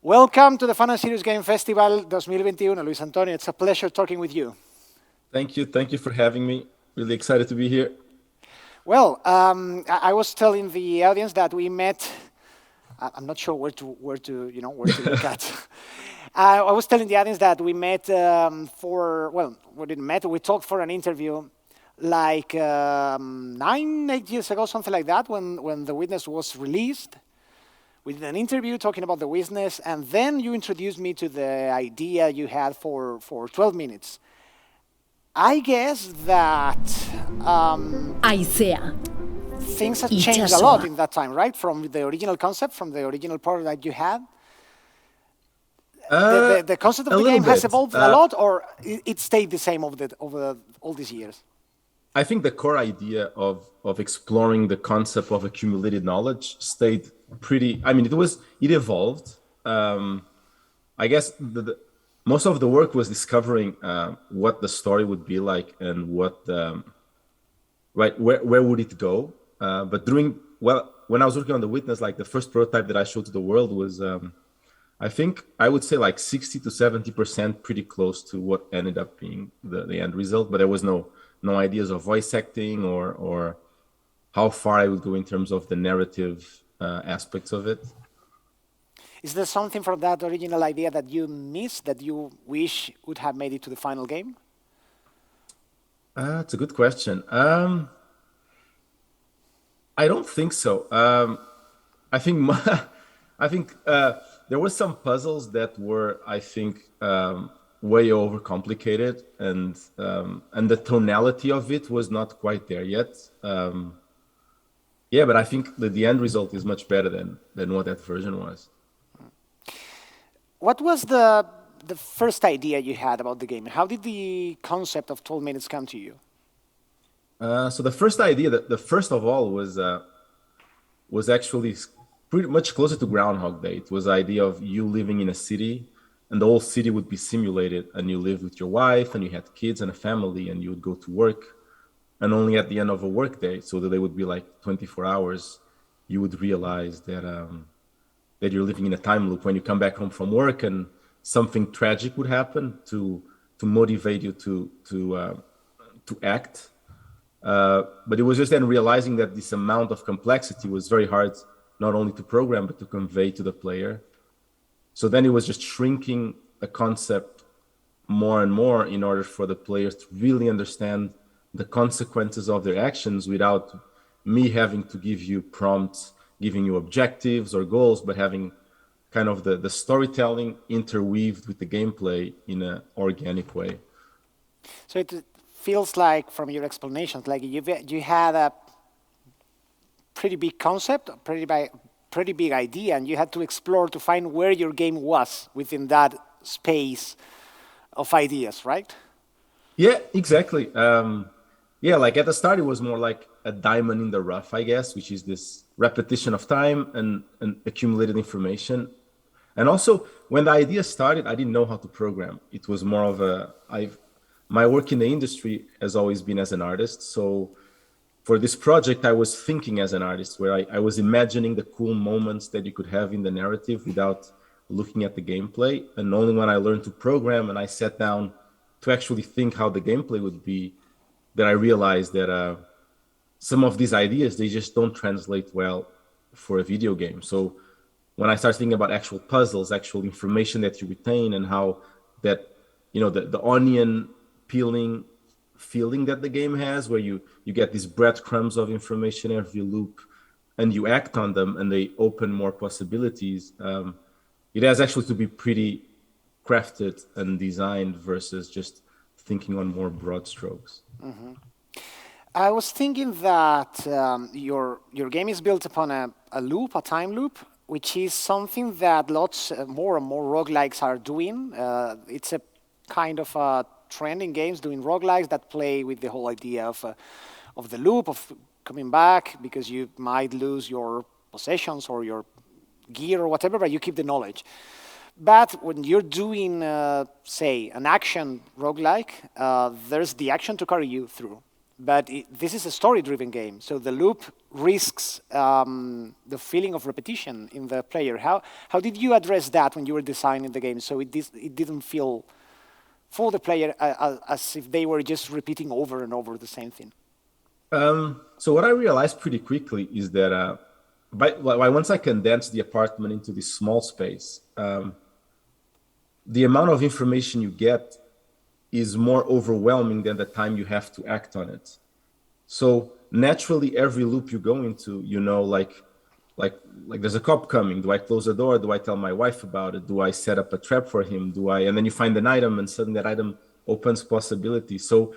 Welcome to the Fun and Serious Game Festival 2021, Luis Antonio. It's a pleasure talking with you. Thank you. Thank you for having me. Really excited to be here. Well, I was telling the audience that we met. I'm not sure where to look at. I was telling the audience that we met we didn't met. We talked for an interview like 8 years ago, something like that, when The Witness was released. We did an interview talking about The Witness, and then you introduced me to the idea you had for 12 minutes. I guess that things have changed a lot in that time, right? From the original concept, from the original product that you had. The concept of the game has evolved a lot, or it stayed the same over all these years? I think the core idea of exploring the concept of accumulated knowledge stayed pretty. I mean, it evolved. I guess most of the work was discovering what the story would be like and where would it go. But when I was working on The Witness, like the first prototype that I showed to the world was, I think I would say like 60 to 70% pretty close to what ended up being the end result. But there was no ideas of voice acting or how far I would go in terms of the narrative aspects of it. Is there something from that original idea that you missed, that you wish would have made it to the final game? That's a good question. I don't think so. I think there were some puzzles that were, I think, way overcomplicated, and the tonality of it was not quite there yet. But I think that the end result is much better than what that version was. What was the first idea you had about the game? How did the concept of 12 minutes come to you? So the first idea, the first of all, was actually pretty much closer to Groundhog Day. It was the idea of you living in a city, and the whole city would be simulated, and you lived with your wife, and you had kids and a family, and you would go to work, and only at the end of a work day, so that they would be like 24 hours, you would realize that you're living in a time loop when you come back home from work, and something tragic would happen to motivate you to act. But it was just then realizing that this amount of complexity was very hard, not only to program, but to convey to the player. So then it was just shrinking the concept more and more in order for the players to really understand the consequences of their actions without me having to give you prompts, giving you objectives or goals, but having kind of the storytelling interweaved with the gameplay in an organic way. So it feels like, from your explanations, like you had a pretty big concept, a pretty big idea, and you had to explore to find where your game was within that space of ideas, right? Yeah, exactly. Like at the start, it was more like a diamond in the rough, I guess, which is this repetition of time and accumulated information. And also, when the idea started, I didn't know how to program. It was more of my work in the industry has always been as an artist. So for this project, I was thinking as an artist, where I was imagining the cool moments that you could have in the narrative without looking at the gameplay. And only when I learned to program and I sat down to actually think how the gameplay would be, that I realized that some of these ideas, they just don't translate well for a video game. So when I started thinking about actual puzzles, actual information that you retain, and how that, the onion peeling feeling that the game has, where you get these breadcrumbs of information every loop, and you act on them, and they open more possibilities. It has actually to be pretty crafted and designed versus just thinking on more broad strokes. Mm-hmm. I was thinking that your game is built upon a time loop, which is something that lots more and more roguelikes are doing. It's a kind of a trend in games, doing roguelikes that play with the whole idea of the loop, of coming back, because you might lose your possessions or your gear or whatever, but you keep the knowledge. But when you're doing, say, an action roguelike, there's the action to carry you through. but this is a story-driven game, so the loop risks the feeling of repetition in the player. How did you address that when you were designing the game, so it didn't feel for the player as if they were just repeating over and over the same thing? So what I realized pretty quickly is that once I condensed the apartment into this small space, the amount of information you get is more overwhelming than the time you have to act on it. So naturally, every loop you go into, like there's a cop coming. Do I close the door? Do I tell my wife about it? Do I set up a trap for him? And then you find an item, and suddenly that item opens possibilities. So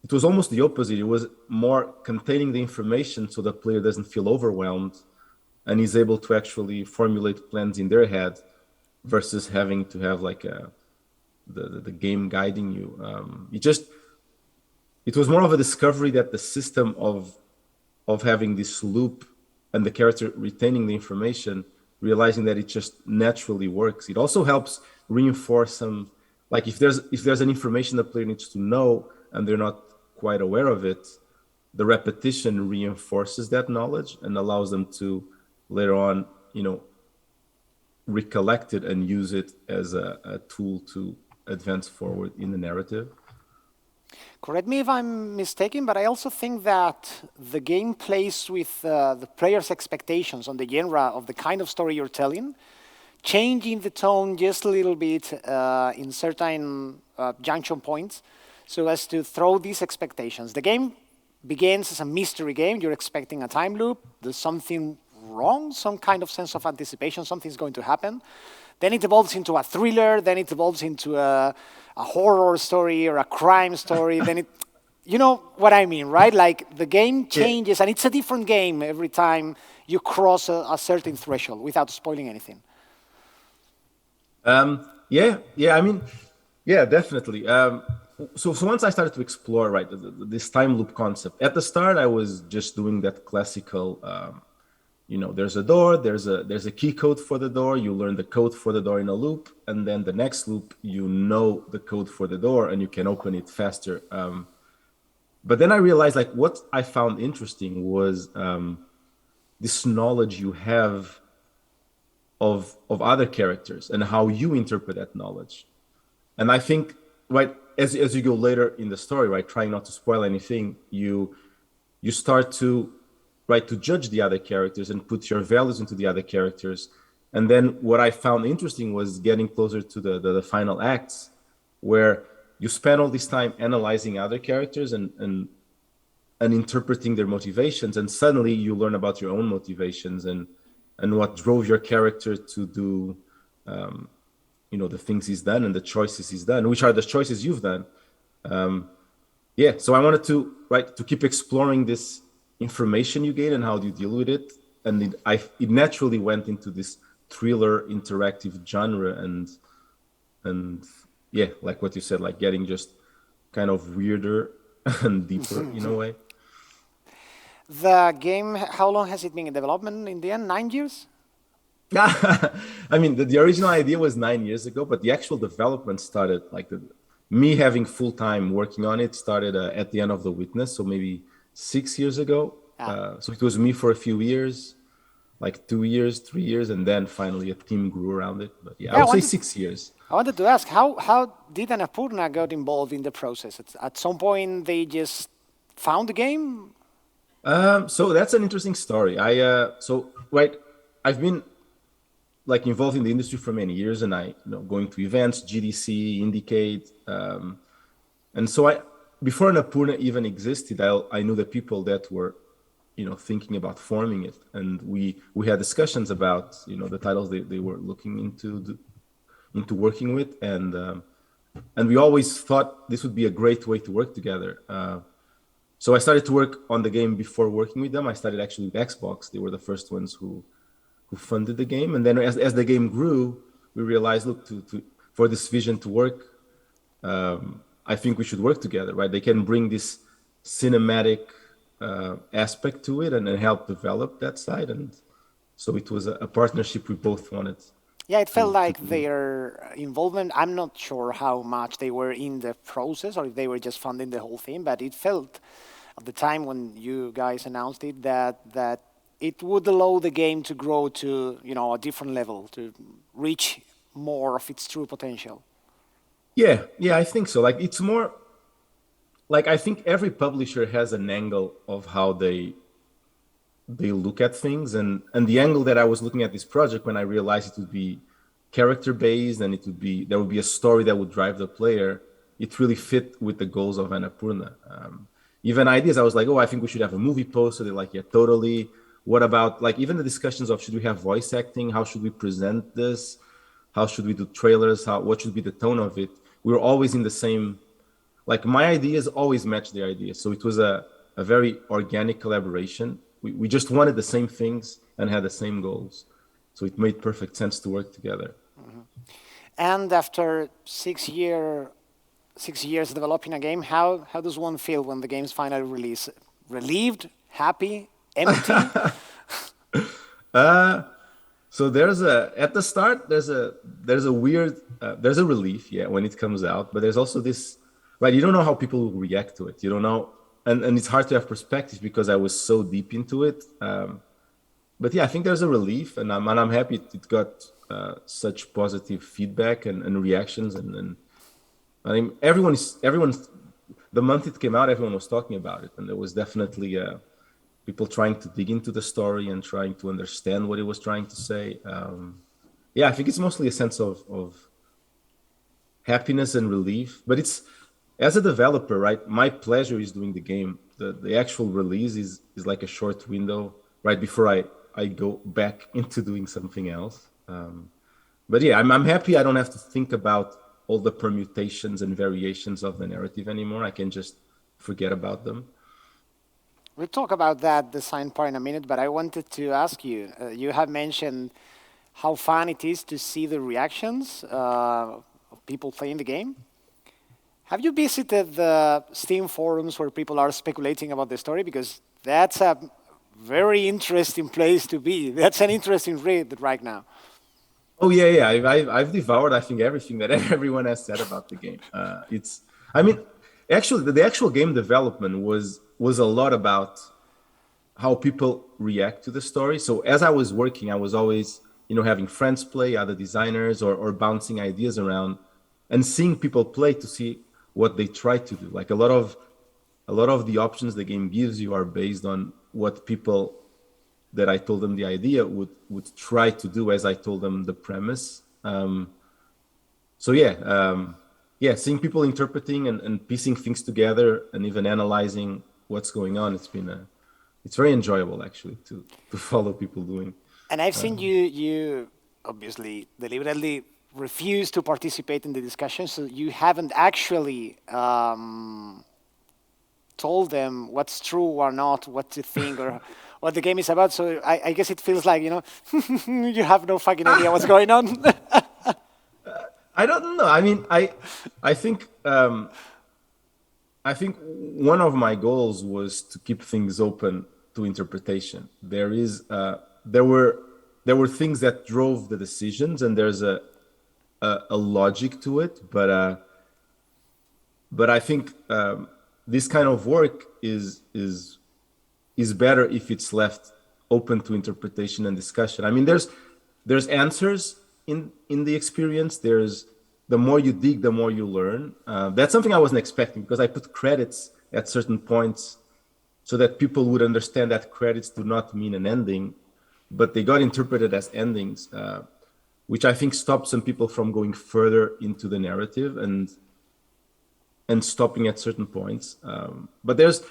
it was almost the opposite. It was more containing the information so the player doesn't feel overwhelmed and is able to actually formulate plans in their head versus having to have like the game guiding you. It was more of a discovery that the system of having this loop and the character retaining the information, realizing that it just naturally works. It also helps reinforce some, like if there's an information the player needs to know and they're not quite aware of it, the repetition reinforces that knowledge and allows them to later on, recollect it and use it as a tool to advance forward in the narrative. Correct me if I'm mistaken, but I also think that the game plays with the player's expectations on the genre of the kind of story you're telling, changing the tone just a little bit in certain junction points so as to throw these expectations. The game begins as a mystery game. You're expecting a time loop. There's something wrong, some kind of sense of anticipation, something's going to happen. Then it evolves into a thriller, then it evolves into a horror story or a crime story, then you know what I mean, right? Like the game changes and it's a different game every time you cross a certain threshold without spoiling anything. Definitely. So once I started to explore, right, this time loop concept, at the start, I was just doing that classical, there's a door, there's a key code for the door, you learn the code for the door in a loop, and then the next loop, you know the code for the door and you can open it faster. But then I realized, like, what I found interesting was this knowledge you have of other characters and how you interpret that knowledge. And I think, right, as you go later in the story, right, trying not to spoil anything, you start to judge the other characters and put your values into the other characters. And then what I found interesting was getting closer to the final acts, where you spend all this time analyzing other characters and interpreting their motivations, and suddenly you learn about your own motivations and what drove your character to do the things he's done and the choices he's done, which are the choices you've done. So I wanted to keep exploring this information you gain and how do you deal with it, and it naturally went into this thriller interactive genre, and like what you said, like getting just kind of weirder and deeper in a way. The game, how long has it been in development in the end? 9 years? I mean, the original idea was 9 years ago, but the actual development started, like me having full time working on it started at the end of The Witness, so maybe 6 years ago. So it was me for a few years, like 2 years, 3 years, and then finally a team grew around it. But I would say 6 years. I wanted to ask, how did Annapurna got involved in the process? At some point, they just found the game? So that's an interesting story. I've been like involved in the industry for many years, and going to events, GDC, Indicate, and so before Annapurna even existed, I knew the people that were thinking about forming it, and we had discussions about the titles they were looking into working with, and we always thought this would be a great way to work together. So I started to work on the game before working with them. I started actually with Xbox. They were the first ones who funded the game, and then as the game grew, we realized, look, for this vision to work, I think we should work together, right? They can bring this cinematic aspect to it and help develop that side, and so it was a partnership we both wanted. Yeah, it felt like their involvement, I'm not sure how much they were in the process or if they were just funding the whole thing, but it felt at the time when you guys announced it, that it would allow the game to grow to, a different level, to reach more of its true potential. Yeah, I think so. Like it's more like I think every publisher has an angle of how they look at things, and the angle that I was looking at this project when I realized it would be character based and there would be a story that would drive the player. It really fit with the goals of Annapurna. Even ideas, I was like, oh, I think we should have a movie poster. They're like, yeah, totally. What about like even the discussions of should we have voice acting? How should we present this? How should we do trailers? What should be the tone of it? We were always in the same, like my ideas always matched their ideas. So it was a very organic collaboration. We just wanted the same things and had the same goals. So it made perfect sense to work together. And after 6 years developing a game, how does one feel when the game's finally released? Relieved, happy, empty? So at the start there's a weird there's a relief, yeah, when it comes out, but there's also this, right, you don't know how people will react to it. You don't know, and it's hard to have perspective because I was so deep into it. But yeah, I think there's a relief, and I'm happy it got such positive feedback and reactions, and I mean everyone's the month it came out, everyone was talking about it, and there was definitely people trying to dig into the story and trying to understand what it was trying to say. Yeah, I think it's mostly a sense of happiness and relief. But it's, as a developer, right? My pleasure is doing the game. The actual release is like a short window right before I go back into doing something else. But yeah, I'm happy. I don't have to think about all the permutations and variations of the narrative anymore. I can just forget about them. We'll talk about that design part in a minute, but I wanted to ask you, you have mentioned how fun it is to see the reactions of people playing the game. Have you visited the Steam forums where people are speculating about the story? Because that's a very interesting place to be. That's an interesting read right now. Oh yeah. I've devoured, I think, everything that everyone has said about the game. I mean, actually, the actual game development was a lot about how people react to the story. So as I was working, I was always, having friends play, other designers, or bouncing ideas around, and seeing people play to see what they try to do. Like a lot of the options the game gives you are based on what people that I told them the idea would try to do as I told them the premise. So yeah, seeing people interpreting and piecing things together and even analyzing what's going on, it's very enjoyable actually to follow people doing. And I've seen you obviously deliberately refuse to participate in the discussion, so you haven't actually told them what's true or not, what to think, or what the game is about. So I guess it feels like, you have no fucking idea what's going on. I don't know. I mean, I think I think one of my goals was to keep things open to interpretation. There were things that drove the decisions, and there's a logic to it, but I think this kind of work is better if it's left open to interpretation and discussion. I mean, there's answers in the experience. There's the more you dig, the more you learn. That's something I wasn't expecting, because I put credits at certain points so that people would understand that credits do not mean an ending, but they got interpreted as endings, which I think stopped some people from going further into the narrative and stopping at certain points. But there's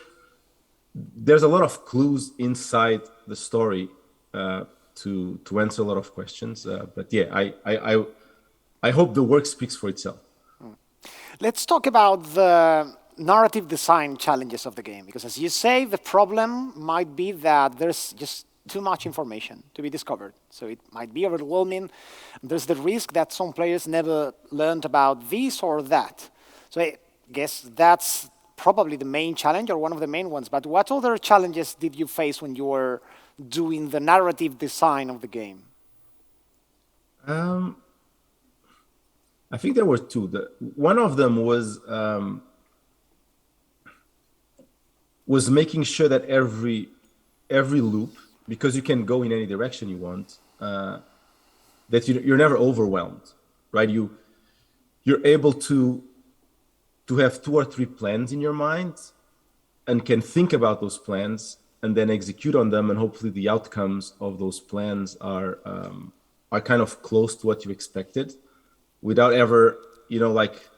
a lot of clues inside the story to answer a lot of questions. But yeah, I hope the work speaks for itself. Let's talk about the narrative design challenges of the game, because as you say, the problem might be that there's just too much information to be discovered. So it might be overwhelming. There's the risk that some players never learned about this or that. So I guess that's probably the main challenge, or one of the main ones. But what other challenges did you face when you were doing the narrative design of the game? I think there were two. One of them was was making sure that every loop, because you can go in any direction you want, that you're never overwhelmed, right? You're able to have two or three plans in your mind and can think about those plans and then execute on them, and hopefully the outcomes of those plans are kind of close to what you expected, without ever, like,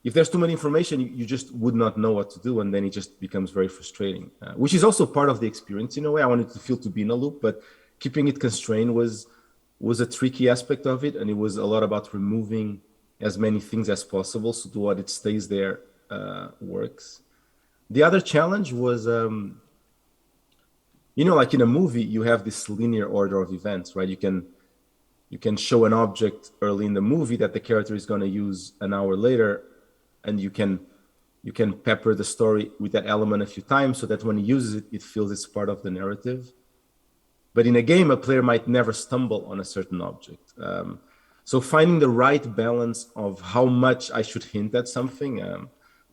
if there's too much information, you just would not know what to do, and then it just becomes very frustrating, which is also part of the experience in a way. I wanted to feel to be in a loop, but keeping it constrained was a tricky aspect of it, and it was a lot about removing as many things as possible so that it stays there, works. The other challenge was, like in a movie, you have this linear order of events, right? You can show an object early in the movie that the character is going to use an hour later, and you can pepper the story with that element a few times so that when he uses it, it feels it's part of the narrative. But in a game, a player might never stumble on a certain object. So finding the right balance of how much I should hint at something,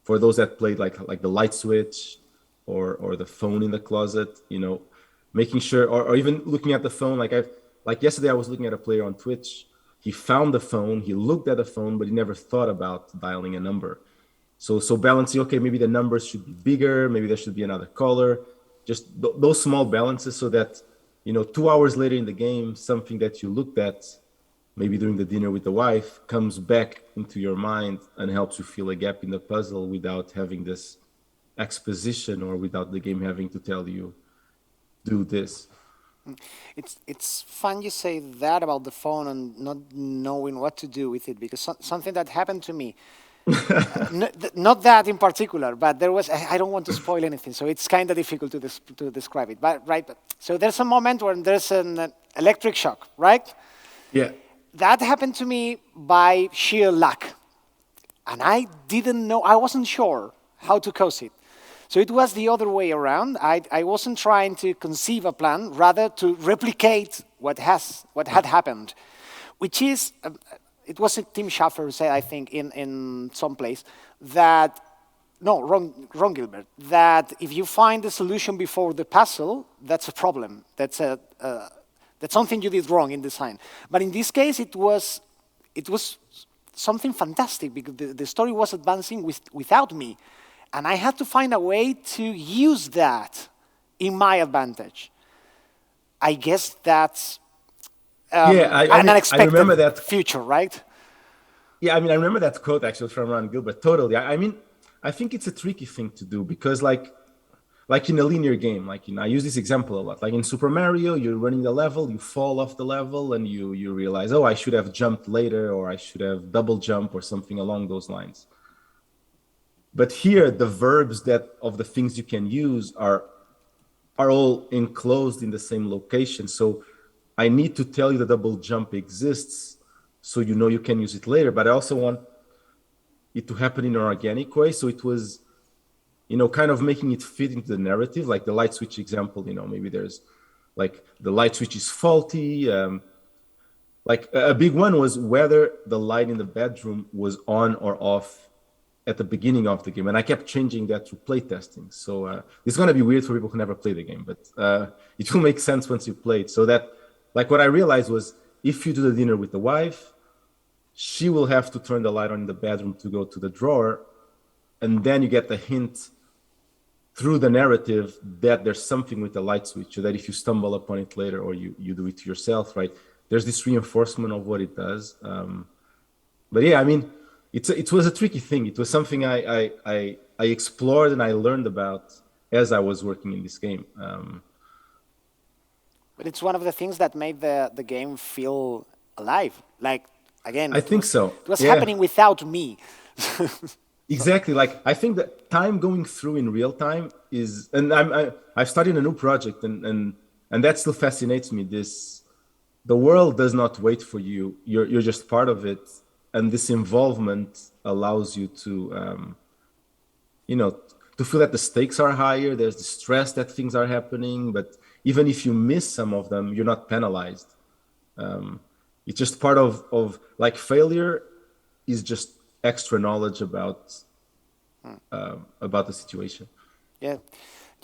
for those that played like the light switch or the phone in the closet, making sure, or even looking at the phone. Like yesterday, I was looking at a player on Twitch. He found the phone, he looked at the phone, but he never thought about dialing a number. So balancing, okay, maybe the numbers should be bigger, maybe there should be another color, just those small balances, so that 2 hours later in the game, something that you looked at maybe during the dinner with the wife comes back into your mind and helps you fill a gap in the puzzle without having this exposition, or without the game having to tell you, do this. It's fun you say that about the phone and not knowing what to do with it, because something that happened to me, not that in particular, but there was, I don't want to spoil anything, so it's kind of difficult to describe it. But right, so there's a moment when there's an electric shock, right? Yeah. That happened to me by sheer luck. And I didn't know, I wasn't sure how to cause it. So it was the other way around. I wasn't trying to conceive a plan, rather to replicate what had happened, which is, it was Tim Schafer said, I think, in some place, that, no, wrong Gilbert, that if you find the solution before the puzzle, that's a problem. That's something you did wrong in design. But in this case, it was something fantastic, because the story was advancing without me. And I had to find a way to use that in my advantage. I guess that's Yeah, I an mean, I unexpected remember that. future, right? Yeah, I mean, I remember that quote actually from Ron Gilbert. Totally. I mean, I think it's a tricky thing to do, because like in a linear game, like, I use this example a lot. Like in Super Mario, you're running the level, you fall off the level, and you realize, oh, I should have jumped later, or I should have double jump, or something along those lines. But here, the verbs that of the things you can use are all enclosed in the same location. So I need to tell you the double jump exists, so you can use it later. But I also want it to happen in an organic way. So it was, kind of making it fit into the narrative, like the light switch example. Maybe there's, like, the light switch is faulty. Like a big one was whether the light in the bedroom was on or off at the beginning of the game, and I kept changing that through playtesting. So it's going to be weird for people who never play the game, but it will make sense once you play it. So that, like, what I realized was, if you do the dinner with the wife, she will have to turn the light on in the bedroom to go to the drawer, and then you get the hint through the narrative that there's something with the light switch, so that if you stumble upon it later, or you do it to yourself, right, there's this reinforcement of what it does. But yeah, I mean, it was a tricky thing. It was something I explored and I learned about as I was working in this game. But it's one of the things that made the game feel alive. Like, again, I think so. it was Yeah, happening without me. So, exactly. Like, I think that time going through in real time is, and I've started a new project, and that still fascinates me. The world does not wait for you. You're just part of it, and this involvement allows you to, you know, to feel that the stakes are higher. There's the stress that things are happening, but even if you miss some of them, you're not penalized. It's just part of like, failure is just extra knowledge about the situation. yeah.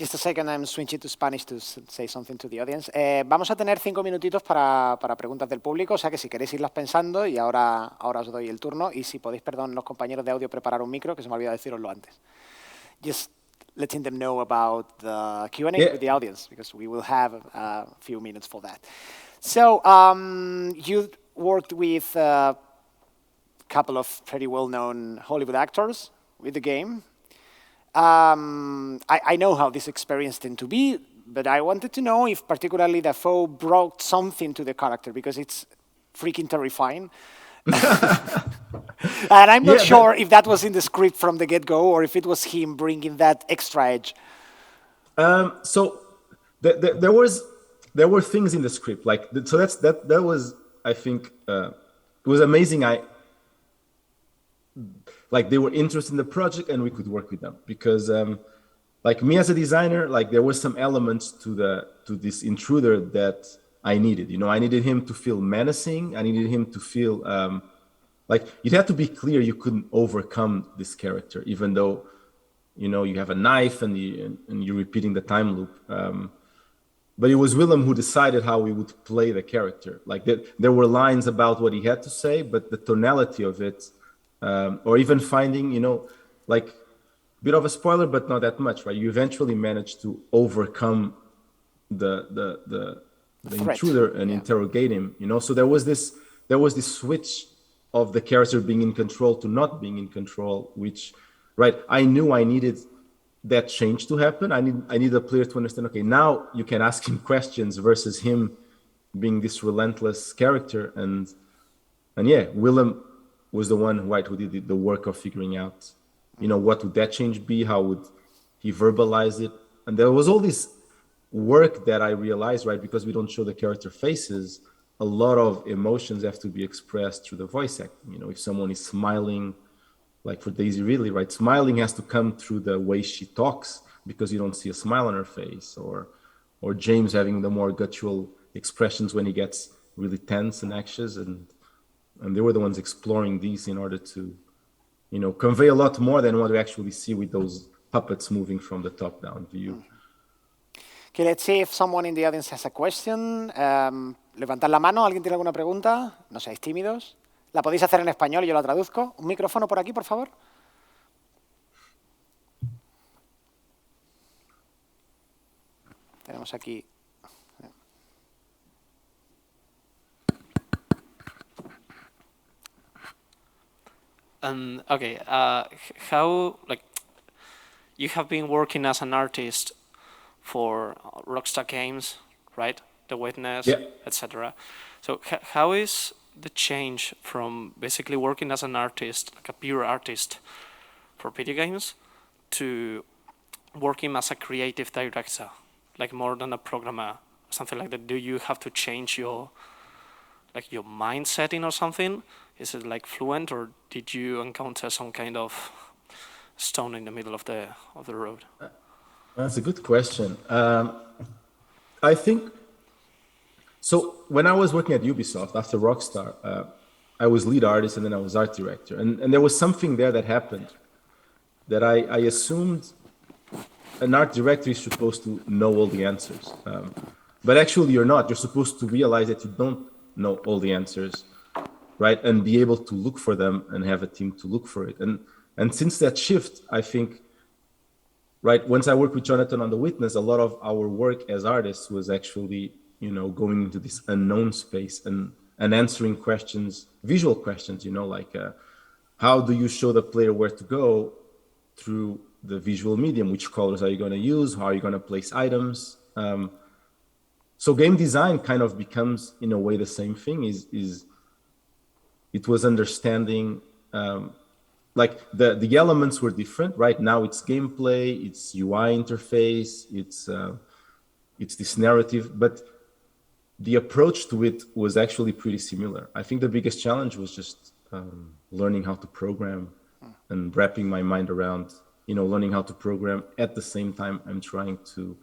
Just a second, I'm switching to Spanish to say something to the audience. Vamos a tener 5 minutitos para preguntas del público, o sea que si queréis irlas pensando, y ahora os doy el turno, y si podéis, perdón, los compañeros de audio preparar un micro, que se me olvidó deciroslo antes. Just letting them know about the Q&A with the audience, because we will have a few minutes for that. So, you worked with a couple of pretty well-known Hollywood actors with the game. I know how this experience tended to be, but I wanted to know if particularly Dafoe brought something to the character, because it's freaking terrifying. And I'm not sure if that was in the script from the get-go or if it was him bringing that extra edge. So there were things in the script, like so that was, I think, it was amazing. Like they were interested in the project and we could work with them, because like me as a designer, like there were some elements to this intruder that I needed. You know, I needed him to feel menacing. I needed him to feel like it had to be clear you couldn't overcome this character, even though, you know, you have a knife and you're repeating the time loop. But it was Willem who decided how we would play the character. Like there were lines about what he had to say, but the tonality of it, or even finding, you know, like a bit of a spoiler, but not that much, right? You eventually manage to overcome the intruder and interrogate him, you know. So there was this switch of the character being in control to not being in control, which, right, I knew I needed that change to happen. I need the player to understand, okay, now you can ask him questions versus him being this relentless character. And yeah, Willem was the one, right, who did the work of figuring out, you know, what would that change be? How would he verbalize it? And there was all this work that I realized, right, because we don't show the character faces, a lot of emotions have to be expressed through the voice acting. You know, if someone is smiling, like for Daisy Ridley, right, smiling has to come through the way she talks, because you don't see a smile on her face, or James having the more guttural expressions when he gets really tense and anxious, and they were the ones exploring these in order to, you know, convey a lot more than what we actually see with those puppets moving from the top-down view. Okay, let's see if someone in the audience has a question. Levantad la mano, ¿alguien tiene alguna pregunta? No seáis tímidos. La podéis hacer en español y yo la traduzco. Un micrófono por aquí, por favor. Tenemos aquí. Okay, how, like, you have been working as an artist for Rockstar Games, right? The Witness, etc. So how is the change from basically working as an artist, like a pure artist for video games, to working as a creative director, like more than a programmer, something like that? Do you have to change your mind setting or something? Is it like fluent, or did you encounter some kind of stone in the middle of the road? That's a good question. I think so. When I was working at Ubisoft after Rockstar, I was lead artist and then I was art director, and there was something there that happened that I assumed an art director is supposed to know all the answers, but actually you're not. You're supposed to realize that you don't know all the answers, right? And be able to look for them and have a team to look for it. And since that shift, I think, right, once I worked with Jonathan on The Witness, a lot of our work as artists was actually, you know, going into this unknown space and answering questions, visual questions, you know, like how do you show the player where to go through the visual medium? Which colors are you going to use? How are you going to place items? So game design kind of becomes, in a way, the same thing. It was understanding, like the elements were different, right? Now it's gameplay, it's UI interface, it's this narrative, but the approach to it was actually pretty similar. I think the biggest challenge was just learning how to program and wrapping my mind around, you know, learning how to program at the same time I'm trying to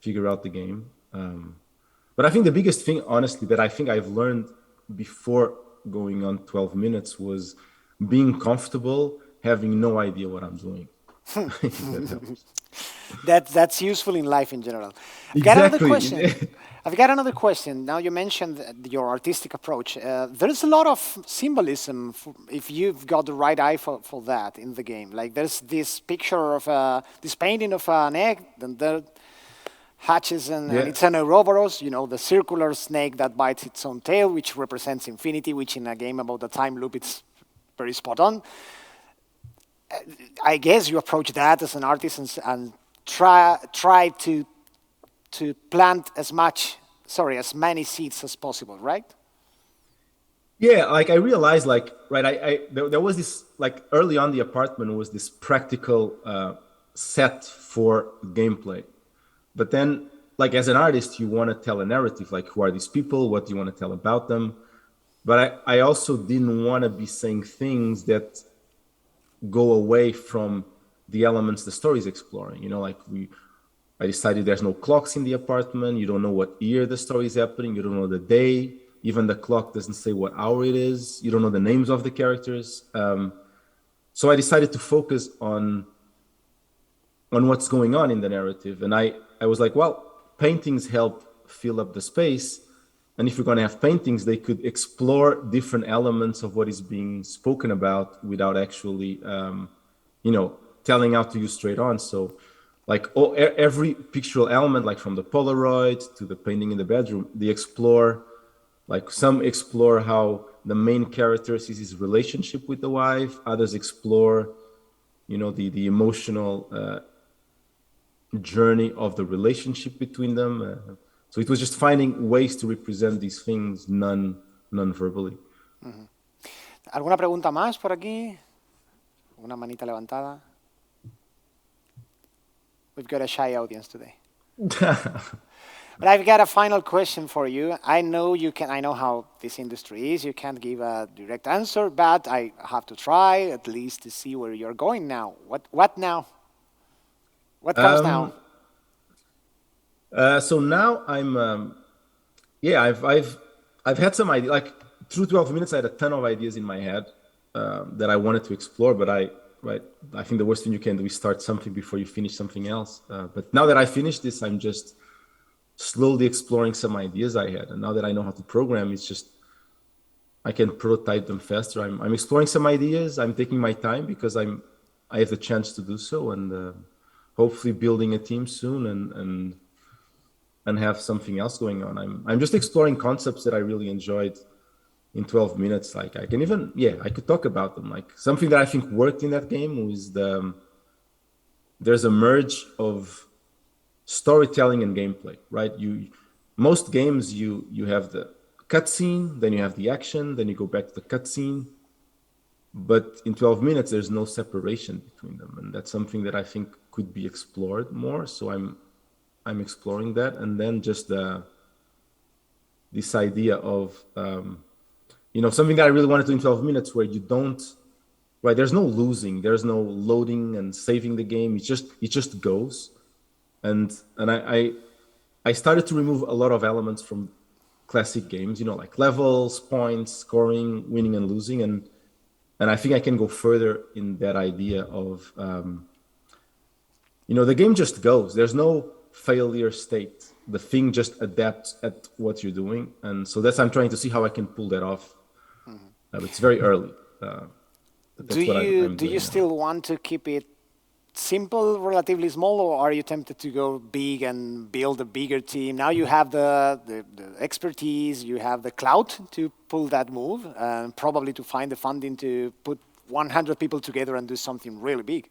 figure out the game. But I think the biggest thing, honestly, that I think I've learned before going on 12 minutes was being comfortable having no idea what I'm doing. That helps. That's useful in life in general. I've got another question. Exactly. I've got another question. Now you mentioned your artistic approach. There's a lot of symbolism if you've got the right eye for that in the game. Like there's this picture of this painting of an egg, and the hatches, and Yeah. it's an Ouroboros, the circular snake that bites its own tail, which represents infinity, which in a game about the time loop, it's very spot on. I guess you approach that as an artist and try to plant as many seeds as possible, right? Yeah, like I realized, like, right, there was this, like, early on the apartment was this practical set for gameplay. But then, like, as an artist, you want to tell a narrative, like, who are these people? What do you want to tell about them? But I also didn't want to be saying things that go away from the elements the story is exploring. Like I decided there's no clocks in the apartment. You don't know what year the story is happening. You don't know the day. Even the clock doesn't say what hour it is. You don't know the names of the characters. So I decided to focus on what's going on in the narrative. And I was like, well, paintings help fill up the space. And if we're going to have paintings, they could explore different elements of what is being spoken about without actually, telling out to you straight on. So like every pictorial element, like from the Polaroid to the painting in the bedroom, they explore, like some explore how the main character sees his relationship with the wife. Others explore, the emotional journey of the relationship between them. So it was just finding ways to represent these things non-verbally. ¿Alguna pregunta más por aquí? Una manita levantada. We've got a shy audience today. But I've got a final question for you. I know how this industry is. You can't give a direct answer, but I have to try at least to see where you're going now. What now? What comes now? So now I've had some idea. Like through 12 minutes, I had a ton of ideas in my head that I wanted to explore. But I think the worst thing you can do is start something before you finish something else. But now that I finished this, I'm just slowly exploring some ideas I had. And now that I know how to program, it's just I can prototype them faster. I'm exploring some ideas. I'm taking my time because I have the chance to do so, and hopefully building a team soon and have something else going on. I'm just exploring concepts that I really enjoyed in 12 minutes. Like I could talk about them. Like something that I think worked in that game was there's a merge of storytelling and gameplay, right? Most games you have the cutscene, then you have the action, then you go back to the cutscene. But in 12 minutes, there's no separation between them, and that's something that I think could be explored more. So I'm exploring that, and then just this idea of something that I really want to do in 12 minutes, where you don't, right? There's no losing, there's no loading and saving the game. It just goes, and I started to remove a lot of elements from classic games, like levels, points, scoring, winning and losing, and I think I can go further in that idea of the game just goes. There's no failure state. The thing just adapts at what you're doing, and so I'm trying to see how I can pull that off. It's very early. Do you still want to keep it simple, relatively small, or are you tempted to go big and build a bigger team? Now you have the expertise, you have the clout to pull that move, and probably to find the funding to put 100 people together and do something really big.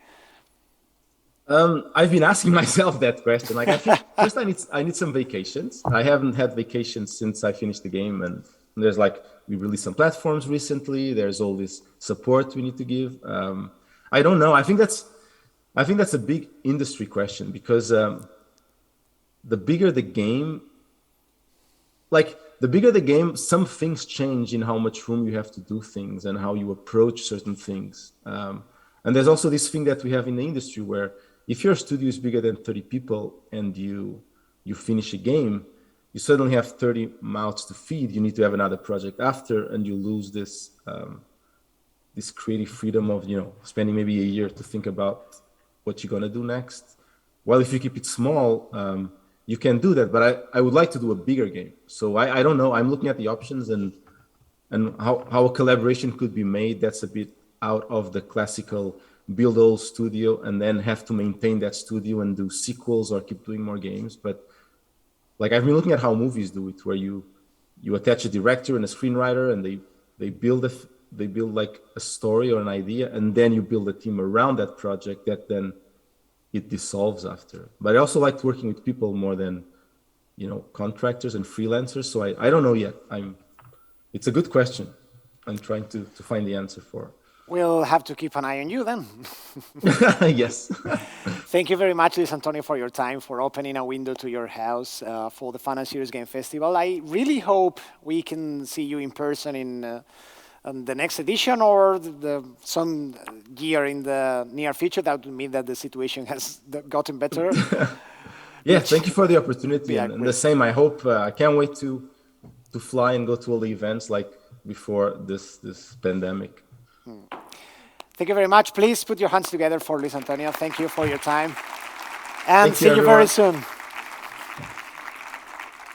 I've been asking myself that question. Like, I think first I need some vacations. I haven't had vacations since I finished the game, and there's we released some platforms recently. There's all this support we need to give. I don't know. I think that's a big industry question, because the bigger the game, some things change in how much room you have to do things and how you approach certain things. And there's also this thing that we have in the industry where if your studio is bigger than 30 people and you finish a game, you suddenly have 30 mouths to feed. You need to have another project after, and you lose this creative freedom of spending maybe a year to think about what you're gonna do next. well, if you keep it small, you can do that. But I would like to do a bigger game. So I don't know. I'm looking at the options and how a collaboration could be made that's a bit out of the classical build old studio and then have to maintain that studio and do sequels or keep doing more games. But like I've been looking at how movies do it, where you attach a director and a screenwriter and they build they build like a story or an idea, and then you build a team around that project that then it dissolves after. But I also liked working with people more than contractors and freelancers. So I don't know yet. It's a good question. I'm trying to find the answer for. We'll have to keep an eye on you then. Yes. Thank you very much, Luis Antonio, for your time, for opening a window to your house for the Fun and Serious Game Festival. I really hope we can see you in person in the next edition or some year in the near future. That would mean that the situation has gotten better. Yeah, thank you for the opportunity. Yeah, and the same, I hope, I can't wait to fly and go to all the events like before this pandemic. Thank you very much. Please put your hands together for Luis Antonio. Thank you for your time. And Thank see you everyone. very soon.